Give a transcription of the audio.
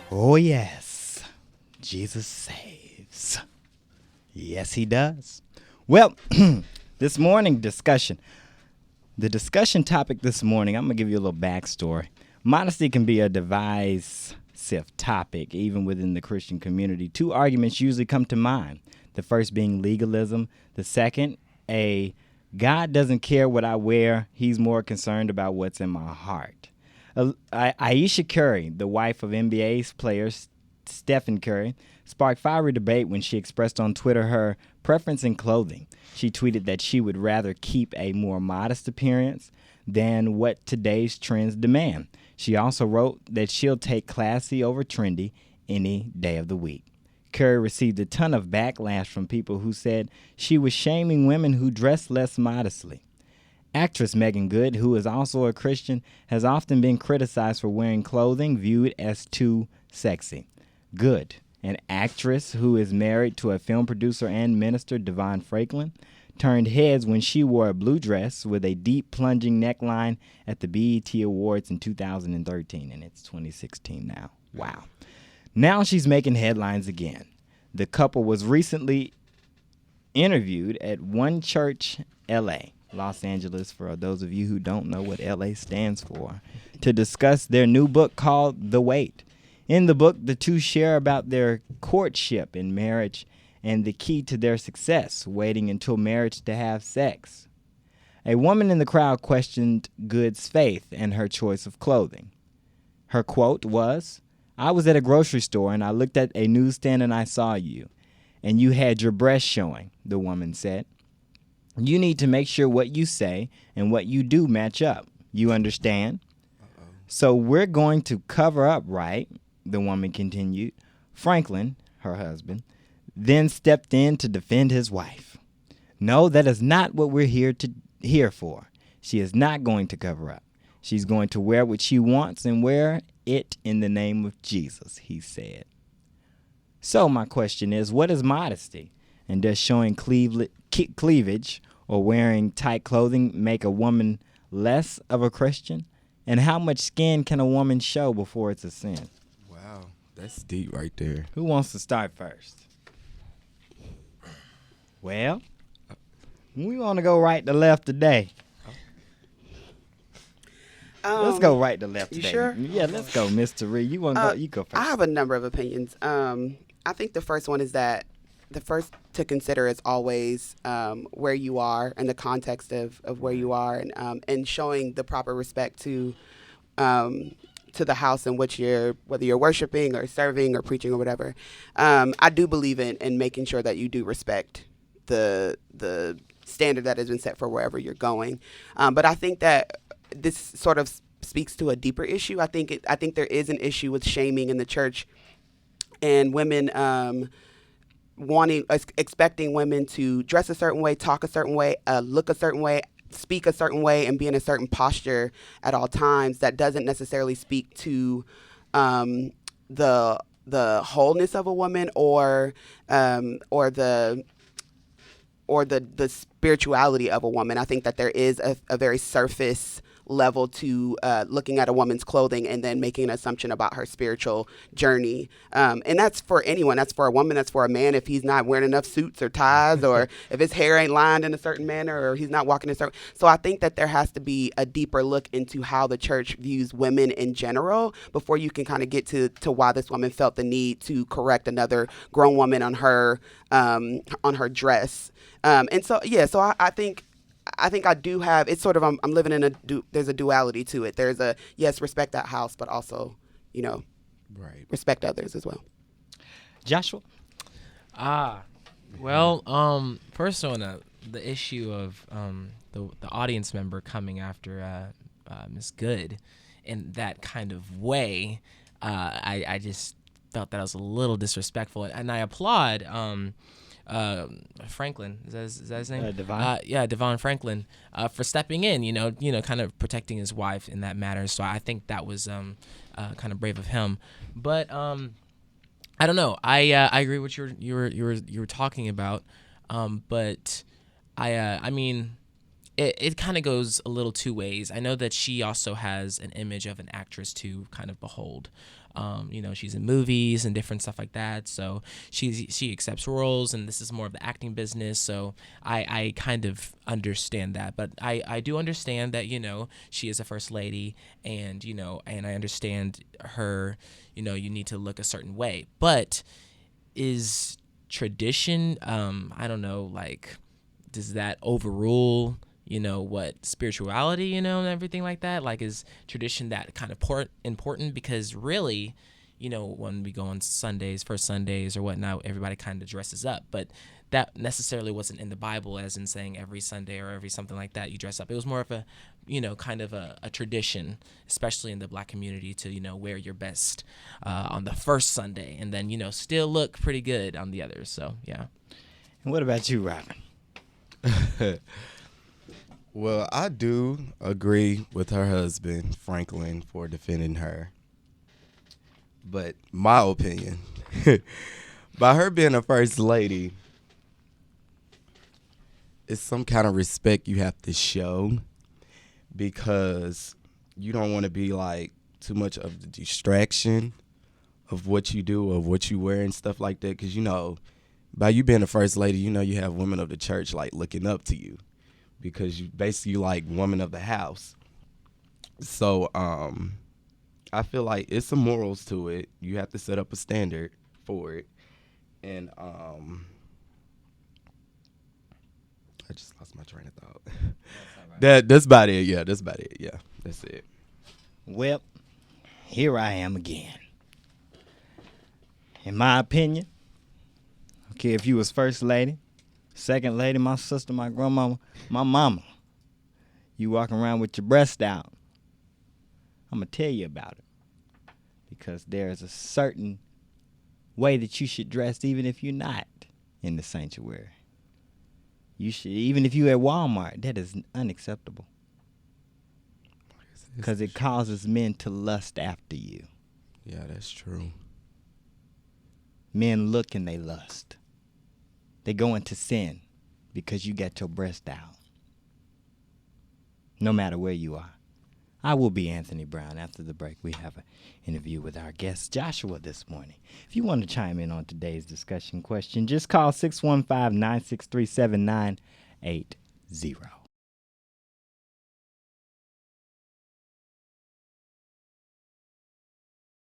Oh, yes, Jesus saves. Yes, he does. Well, this morning discussion. The discussion topic this morning, I'm going to give you a little backstory. Modesty can be a divisive topic, even within the Christian community. Two arguments usually come to mind. The first being legalism. The second, a God doesn't care what I wear. He's more concerned about what's in my heart. Aisha Curry, the wife of NBA player Stephen Curry, sparked fiery debate when she expressed on Twitter her preference in clothing. She tweeted that she would rather keep a more modest appearance than what today's trends demand. She also wrote that she'll take classy over trendy any day of the week. Curry received a ton of backlash from people who said she was shaming women who dress less modestly. Actress Megan Good, who is also a Christian, has often been criticized for wearing clothing viewed as too sexy. Good, an actress who is married to a film producer and minister, Devon Franklin, turned heads when she wore a blue dress with a deep plunging neckline at the BET Awards in 2013, and it's 2016 now. Wow. Now she's making headlines again. The couple was recently interviewed at One Church LA, Los Angeles, for those of you who don't know what LA stands for, to discuss their new book called The Wait. In the book, the two share about their courtship and marriage and the key to their success, waiting until marriage to have sex. A woman in the crowd questioned Good's faith and her choice of clothing. Her quote was, "I was at a grocery store and I looked at a newsstand and I saw you, and you had your breast showing," the woman said. "You need to make sure what you say and what you do match up. You understand? So we're going to cover up, right?" the woman continued. Franklin, her husband, then stepped in to defend his wife. "No, that is not what we're here for. She is not going to cover up. She's going to wear what she wants and wear it in the name of Jesus," he said. So my question is, what is modesty? And does showing cleavage or wearing tight clothing make a woman less of a Christian? And how much skin can a woman show before it's a sin? Wow, that's deep right there. Who wants to start first? Well, we want to go right to left today. Let's go right to left You today. sure? Yeah, let's go, Mr. Reed. You want to go? You go first. I have a number of opinions. I think the first one is that the first to consider is always where you are and the context of where you are, and showing the proper respect to the house in which whether you're worshiping or serving or preaching or whatever. I do believe in making sure that you do respect the standard that has been set for wherever you're going. But I think that this sort of speaks to a deeper issue. I think there is an issue with shaming in the church and women expecting women to dress a certain way, talk a certain way, look a certain way, speak a certain way, and be in a certain posture at all times. That doesn't necessarily speak to the wholeness of a woman or the spirituality of a woman. I think that there is a very surface level to looking at a woman's clothing and then making an assumption about her spiritual journey. And that's for anyone. That's for a woman. That's for a man. If he's not wearing enough suits or ties, or if his hair ain't lined in a certain manner, or he's not walking a certain. So I think that there has to be a deeper look into how the church views women in general before you can kind of get to why this woman felt the need to correct another grown woman on her dress. And so, yeah, so I think I do have, it's sort of, I'm living in there's a duality to it. There's a, yes, respect that house, but also, Right. respect others as well. Joshua? Well, first on the issue of the audience member coming after Miss Good in that kind of way, I just felt that was a little disrespectful, and I applaud Franklin, is that his name? Devon. Devon Franklin, for stepping in, kind of protecting his wife in that matter. So I think that was kind of brave of him. But I don't know. I agree with what you were talking about. But I mean, it kind of goes a little two ways. I know that she also has an image of an actress to kind of behold. She's in movies and different stuff like that. So she accepts roles, and this is more of the acting business. So I kind of understand that. But I do understand that, she is a first lady, and, and I understand her, you need to look a certain way. But is tradition, I don't know, like, does that overrule what spirituality, and everything like that? Like, is tradition that kind of important? Because really, when we go on Sundays, first Sundays or whatnot, everybody kind of dresses up, but that necessarily wasn't in the Bible, as in saying every Sunday or every something like that you dress up. It was more of a, kind of a tradition, especially in the Black community, to, wear your best on the first Sunday, and then, still look pretty good on the others. So, yeah. And what about you, Robin? Well, I do agree with her husband, Franklin, for defending her. But my opinion, by her being a first lady, it's some kind of respect you have to show, because you don't want to be like too much of the distraction of what you do or what you wear and stuff like that. Because, by you being a first lady, you have women of the church like looking up to you, because you basically like woman of the house. So I feel like it's some morals to it. You have to set up a standard for it. And I just lost my train of thought. That's about it. Yeah, that's about it. Yeah, that's it. Well, here I am again. In my opinion, okay, if you was first lady, second lady, my sister, my grandmama, my mama, you walking around with your breast out, I'm going to tell you about it. Because there's a certain way that you should dress, even if you're not in the sanctuary. You should, even if you at Walmart, that is unacceptable. Because it causes men to lust after you. Yeah, that's true. Men look and they lust. They go into sin because you got your breast out. No matter where you are. I will be Anthony Brown. After the break, we have an interview with our guest, Joshua, this morning. If you want to chime in on today's discussion question, just call 615-963-7980.